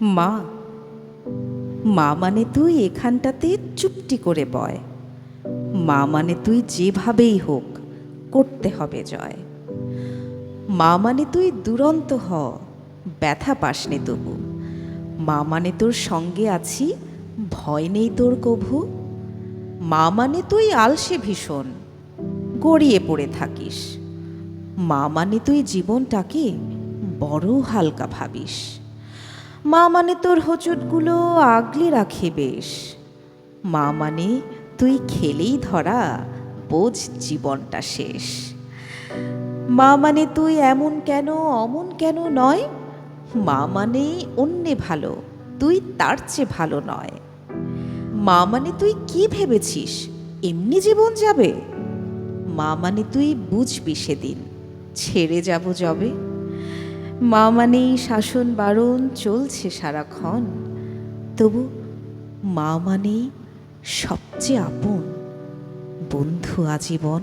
মা, মা মানে তুই এখানটাতে চুপটি করে বয়। মা মানে তুই যেভাবেই হোক করতে হবে জয়। মা মানে তুই দুরন্ত হ, ব্যথা পাসনি তবু। মা মানে তোর সঙ্গে আছি, ভয় নেই তোর কভু। মা মানে তুই আলসে ভীষণ, গড়িয়ে পড়ে থাকিস। মা মানে তুই জীবনটাকে বড় হালকা ভাবিস। মা মানে তোর হোঁচটগুলো আগলে রাখে বেশ। মা মানে তুই খেলেই ধরা বোঝ জীবনটা শেষ। মা মানে তুই এমন কেন অমন কেন নয়। মা মানে অন্যে ভালো, তুই তার চেয়ে ভালো নয়। মা মানে তুই কি ভেবেছিস এমনি জীবন যাবে। মা মানে তুই বুঝবি সেদিন ছেড়ে যাব যবে। মা মানেই শাসন বারণ চলছে সারাক্ষণ, তবু মা মানেই সবচেয়ে আপন বন্ধু আজীবন।